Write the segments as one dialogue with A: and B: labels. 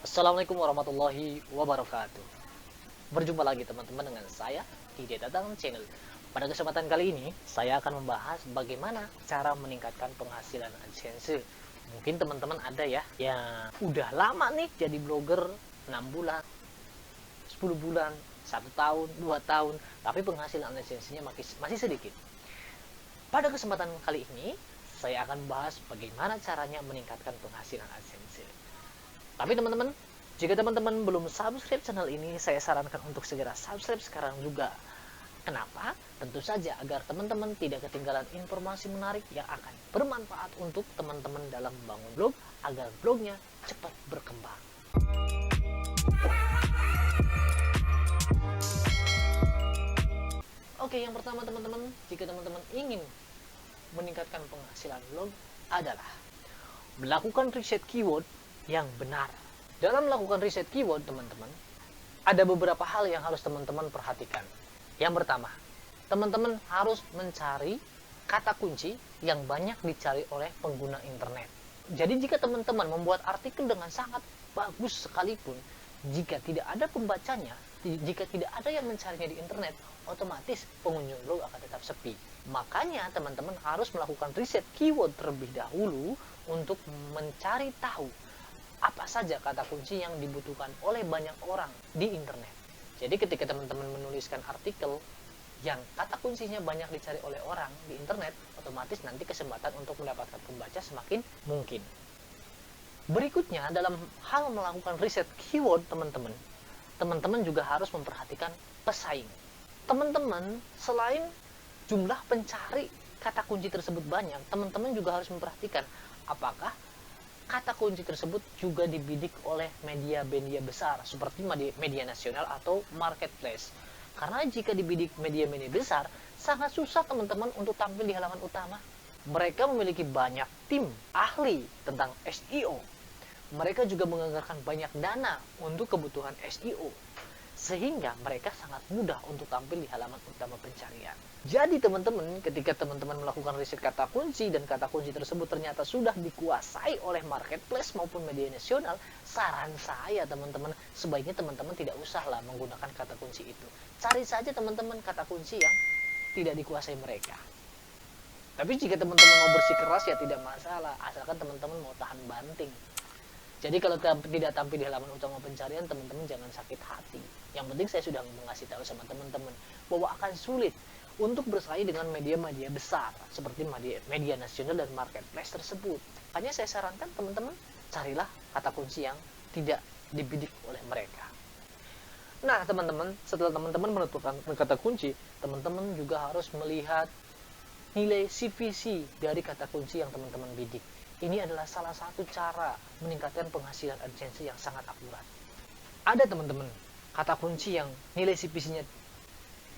A: Assalamualaikum warahmatullahi wabarakatuh. Berjumpa lagi teman-teman dengan saya di Datang Channel. Pada kesempatan kali ini, saya akan membahas bagaimana cara meningkatkan penghasilan AdSense. Mungkin teman-teman ada ya yang udah lama nih jadi blogger 6 bulan, 10 bulan, 1 tahun, 2 tahun, tapi penghasilan AdSense-nya masih sedikit. Pada kesempatan kali ini, saya akan membahas bagaimana caranya meningkatkan penghasilan AdSense. Tapi teman-teman, jika teman-teman belum subscribe channel ini, saya sarankan untuk segera subscribe sekarang juga. Kenapa? Tentu saja agar teman-teman tidak ketinggalan informasi menarik yang akan bermanfaat untuk teman-teman dalam membangun blog agar blognya cepat berkembang. Oke, yang pertama teman-teman, jika teman-teman ingin meningkatkan penghasilan blog adalah melakukan riset keyword yang benar. Dalam melakukan riset keyword, teman-teman, ada beberapa hal yang harus teman-teman perhatikan. Yang pertama, teman-teman harus mencari kata kunci yang banyak dicari oleh pengguna internet. Jadi jika teman-teman membuat artikel dengan sangat bagus sekalipun, jika tidak ada pembacanya, jika tidak ada yang mencarinya di internet, otomatis pengunjung blog akan tetap sepi. Makanya teman-teman harus melakukan riset keyword terlebih dahulu untuk mencari tahu apa saja kata kunci yang dibutuhkan oleh banyak orang di internet. Jadi ketika teman-teman menuliskan artikel yang kata kuncinya banyak dicari oleh orang di internet, otomatis nanti kesempatan untuk mendapatkan pembaca semakin mungkin. Berikutnya, dalam hal melakukan riset keyword teman-teman juga harus memperhatikan pesaing. Teman-teman, selain jumlah pencari kata kunci tersebut banyak, teman-teman juga harus memperhatikan apakah kata kunci tersebut juga dibidik oleh media-media besar seperti media nasional atau marketplace. Karena jika dibidik media-media besar, sangat susah teman-teman untuk tampil di halaman utama. Mereka memiliki banyak tim ahli tentang SEO. Mereka juga menganggarkan banyak dana untuk kebutuhan SEO. Sehingga mereka sangat mudah untuk tampil di halaman utama pencarian. Jadi teman-teman, ketika teman-teman melakukan riset kata kunci dan kata kunci tersebut ternyata sudah dikuasai oleh marketplace maupun media nasional, saran saya teman-teman, sebaiknya teman-teman tidak usahlah menggunakan kata kunci itu. Cari saja teman-teman kata kunci yang tidak dikuasai mereka. Tapi jika teman-teman mau bersikeras ya tidak masalah, asalkan teman-teman mau tahan banting. Jadi kalau tidak tampil di halaman utama pencarian, teman-teman jangan sakit hati. Yang penting saya sudah mengasih tahu sama teman-teman bahwa akan sulit untuk bersaing dengan media-media besar seperti media nasional dan marketplace tersebut. Makanya saya sarankan teman-teman carilah kata kunci yang tidak dibidik oleh mereka. Nah teman-teman, setelah teman-teman menentukan kata kunci, teman-teman juga harus melihat nilai CPC dari kata kunci yang teman-teman bidik. Ini adalah salah satu cara meningkatkan penghasilan AdSense yang sangat akurat. Ada teman-teman kata kunci yang nilai CPC-nya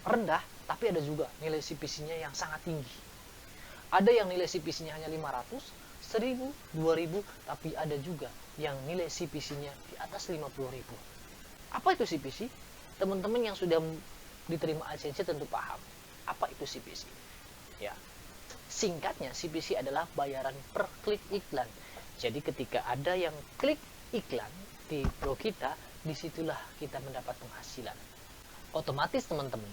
A: rendah, tapi ada juga nilai CPC-nya yang sangat tinggi. Ada yang nilai CPC-nya hanya 500, 1000, 2000, tapi ada juga yang nilai CPC-nya di atas 50.000. Apa itu CPC? Teman-teman yang sudah diterima AdSense tentu paham. Apa itu CPC? Ya. Singkatnya, CPC adalah bayaran per klik iklan. Jadi ketika ada yang klik iklan di blog kita, disitulah kita mendapat penghasilan. Otomatis teman-teman,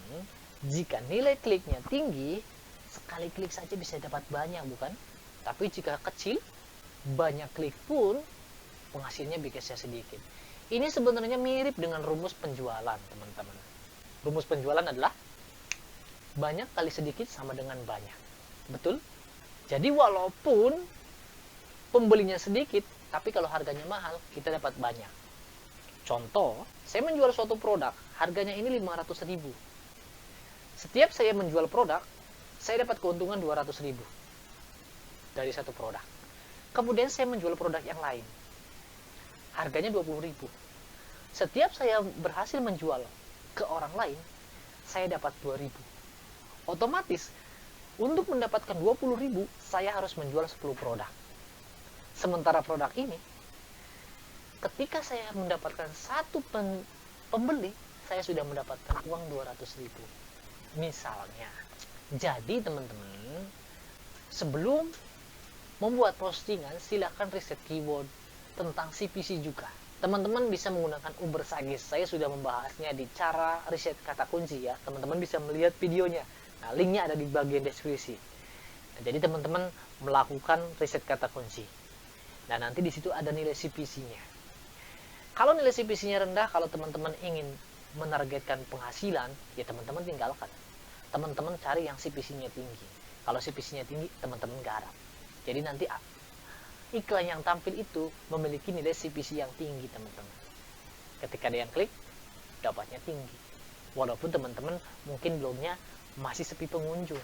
A: jika nilai kliknya tinggi, sekali klik saja bisa dapat banyak, bukan? Tapi jika kecil, banyak klik pun penghasilnya bisa sedikit. Ini sebenarnya mirip dengan rumus penjualan, teman-teman. Rumus penjualan adalah banyak kali sedikit sama dengan banyak. Betul? Jadi walaupun pembelinya sedikit, tapi kalau harganya mahal, kita dapat banyak. Contoh, saya menjual suatu produk, harganya ini 500.000. Setiap saya menjual produk, saya dapat keuntungan 200.000 dari satu produk. Kemudian saya menjual produk yang lain, harganya 20.000. Setiap saya berhasil menjual ke orang lain, saya dapat 2.000. Otomatis untuk mendapatkan 20.000, saya harus menjual 10 produk. Sementara produk ini, ketika saya mendapatkan satu pembeli, saya sudah mendapatkan uang 200.000. Misalnya. Jadi teman-teman, sebelum membuat postingan, silakan riset keyword tentang CPC juga. teman-teman bisa menggunakan Ubersagis. Saya sudah membahasnya di cara riset kata kunci ya. Teman-teman bisa melihat videonya. Nah, linknya ada di bagian deskripsi. Nah, jadi teman-teman melakukan riset kata kunci. Nah, nanti di situ ada nilai CPC-nya. Kalau nilai CPC-nya rendah, kalau teman-teman ingin menargetkan penghasilan, ya teman-teman tinggalkan. Teman-teman cari yang CPC-nya tinggi. Kalau CPC-nya tinggi, teman-teman garap. Jadi nanti iklan yang tampil itu memiliki nilai CPC yang tinggi, teman-teman. Ketika ada yang klik, dapatnya tinggi. Walaupun teman-teman mungkin blognya masih sepi pengunjung.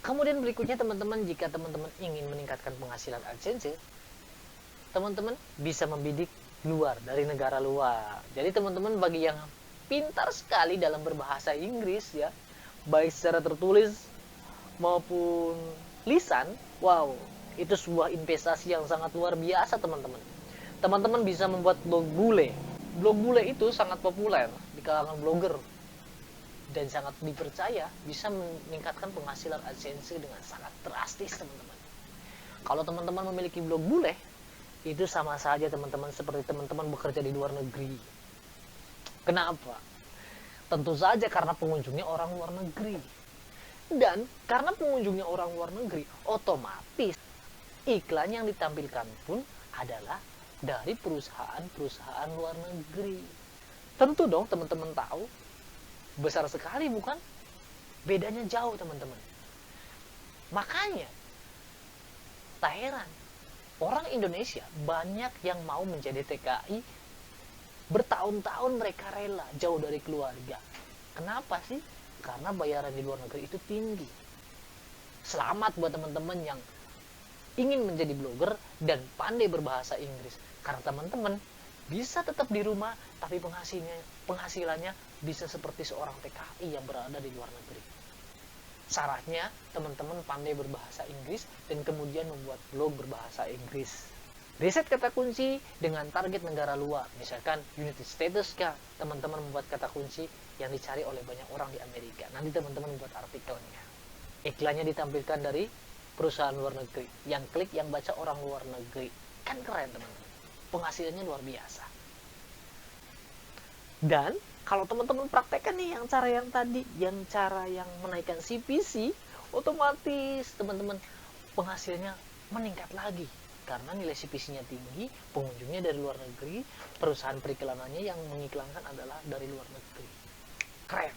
A: Kemudian berikutnya teman-teman, jika teman-teman ingin meningkatkan penghasilan AdSense, teman-teman bisa membidik luar, dari negara luar. Jadi teman-teman bagi yang pintar sekali dalam berbahasa Inggris ya, baik secara tertulis maupun lisan, wow, itu sebuah investasi yang sangat luar biasa, teman-teman. Teman-teman bisa membuat blog bule. Blog bule itu sangat populer di kalangan blogger dan sangat dipercaya bisa meningkatkan penghasilan AdSense dengan sangat drastis, teman-teman. Kalau teman-teman memiliki blog bule, itu sama saja teman-teman seperti teman-teman bekerja di luar negeri. Kenapa? Tentu saja karena pengunjungnya orang luar negeri. Dan karena pengunjungnya orang luar negeri, otomatis iklan yang ditampilkan pun adalah dari perusahaan-perusahaan luar negeri. Tentu dong teman-teman tahu, besar sekali bukan? Bedanya jauh, teman-teman. Makanya tak heran orang Indonesia banyak yang mau menjadi TKI, bertahun-tahun mereka rela jauh dari keluarga. Kenapa sih? Karena bayaran di luar negeri itu tinggi. Selamat buat teman-teman yang ingin menjadi blogger dan pandai berbahasa Inggris, karena teman-teman bisa tetap di rumah tapi penghasilannya bisa seperti seorang TKI yang berada di luar negeri. Syaratnya teman-teman pandai berbahasa Inggris dan kemudian membuat blog berbahasa Inggris. Riset kata kunci dengan target negara luar, misalkan United States kah, teman-teman membuat kata kunci yang dicari oleh banyak orang di Amerika. Nanti teman-teman membuat artikelnya. Iklannya ditampilkan dari perusahaan luar negeri, yang klik yang baca orang luar negeri. Kan keren, teman-teman. Penghasilannya luar biasa. Dan kalau teman-teman praktekkan nih yang cara yang tadi, yang cara yang menaikkan CPC, otomatis teman-teman penghasilannya meningkat lagi. Karena nilai CPC-nya tinggi, pengunjungnya dari luar negeri, perusahaan periklanannya yang mengiklankan adalah dari luar negeri. Keren.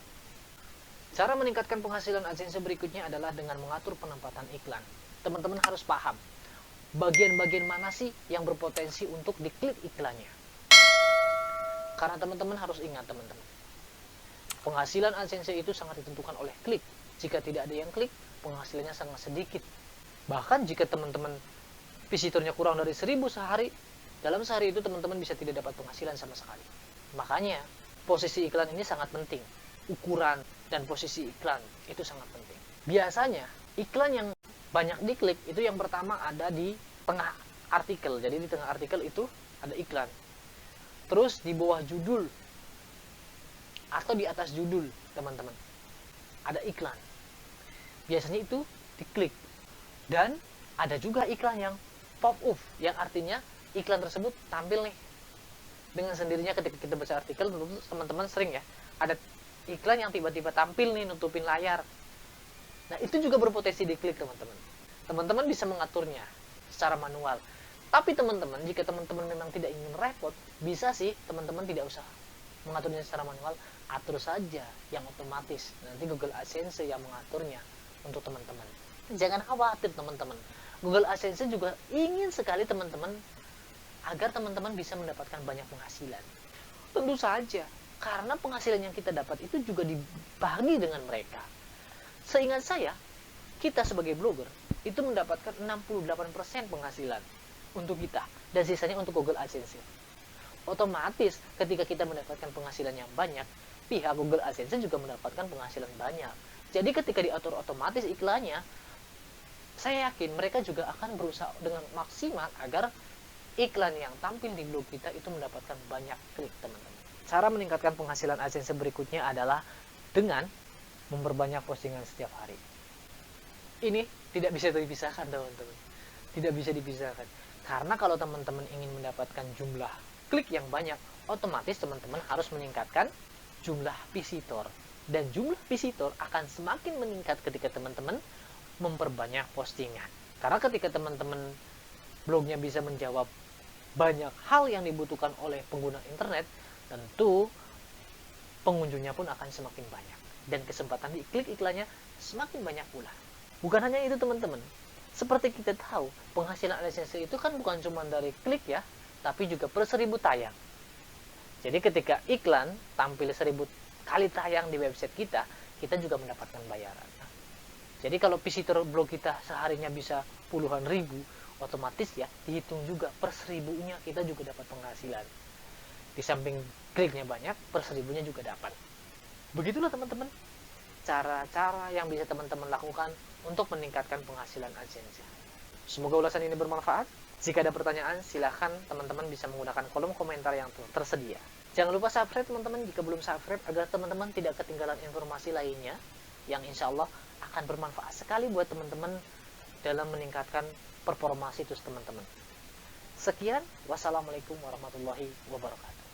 A: Cara meningkatkan penghasilan AdSense berikutnya adalah dengan mengatur penempatan iklan. Teman-teman harus paham bagian-bagian mana sih yang berpotensi untuk diklik iklannya. Karena teman-teman harus ingat, teman-teman, penghasilan AdSense itu sangat ditentukan oleh klik. Jika tidak ada yang klik, penghasilannya sangat sedikit. Bahkan jika teman-teman visitornya kurang dari 1000 sehari, dalam sehari itu teman-teman bisa tidak dapat penghasilan sama sekali. Makanya posisi iklan ini sangat penting. Ukuran dan posisi iklan itu sangat penting. Biasanya iklan yang banyak diklik itu yang pertama ada di tengah artikel. Jadi di tengah artikel itu ada iklan. Terus di bawah judul atau di atas judul, teman-teman, ada iklan. Biasanya itu diklik. Dan ada juga iklan yang pop up, yang artinya iklan tersebut tampil nih dengan sendirinya. Ketika kita baca artikel, teman-teman sering ya, ada iklan yang tiba-tiba tampil nih nutupin layar. Nah, itu juga berpotensi diklik, teman-teman. Teman-teman bisa mengaturnya secara manual. Tapi teman-teman, jika teman-teman memang tidak ingin repot, bisa sih teman-teman tidak usah mengaturnya secara manual, atur saja yang otomatis. Nanti Google AdSense yang mengaturnya untuk teman-teman. Jangan khawatir, teman-teman. Google AdSense juga ingin sekali teman-teman agar teman-teman bisa mendapatkan banyak penghasilan. Tentu saja, karena penghasilan yang kita dapat itu juga dibagi dengan mereka. Seingat saya, kita sebagai blogger itu mendapatkan 68% penghasilan untuk kita, dan sisanya untuk Google AdSense. Otomatis ketika kita mendapatkan penghasilan yang banyak, pihak Google AdSense juga mendapatkan penghasilan banyak. Jadi ketika diatur otomatis iklannya, saya yakin mereka juga akan berusaha dengan maksimal agar iklan yang tampil di blog kita itu mendapatkan banyak klik, teman-teman. Cara meningkatkan penghasilan AdSense berikutnya adalah dengan memperbanyak postingan setiap hari. Ini tidak bisa dipisahkan, teman-teman. Tidak bisa dipisahkan. Karena kalau teman-teman ingin mendapatkan jumlah klik yang banyak, otomatis teman-teman harus meningkatkan jumlah visitor. Dan jumlah visitor akan semakin meningkat ketika teman-teman memperbanyak postingan. Karena ketika teman-teman blognya bisa menjawab banyak hal yang dibutuhkan oleh pengguna internet, tentu pengunjungnya pun akan semakin banyak. Dan kesempatan di klik iklannya semakin banyak pula. Bukan hanya itu teman-teman, seperti kita tahu, penghasilan AdSense itu kan bukan cuma dari klik ya, tapi juga per 1000 tayang. Jadi ketika iklan tampil 1000 kali tayang di website kita, kita juga mendapatkan bayaran. Jadi kalau visitor blog kita seharinya bisa puluhan ribu, otomatis ya dihitung juga per 1000-nya kita juga dapat penghasilan. Di samping kliknya banyak, per 1000-nya juga dapat. Begitulah teman-teman, cara-cara yang bisa teman-teman lakukan untuk meningkatkan penghasilan AdSense. Semoga ulasan ini bermanfaat. Jika ada pertanyaan, silahkan teman-teman bisa menggunakan kolom komentar yang tersedia. Jangan lupa subscribe teman-teman jika belum subscribe, agar teman-teman tidak ketinggalan informasi lainnya yang insya Allah akan bermanfaat sekali buat teman-teman dalam meningkatkan performa situs teman-teman. Sekian, wassalamualaikum warahmatullahi wabarakatuh.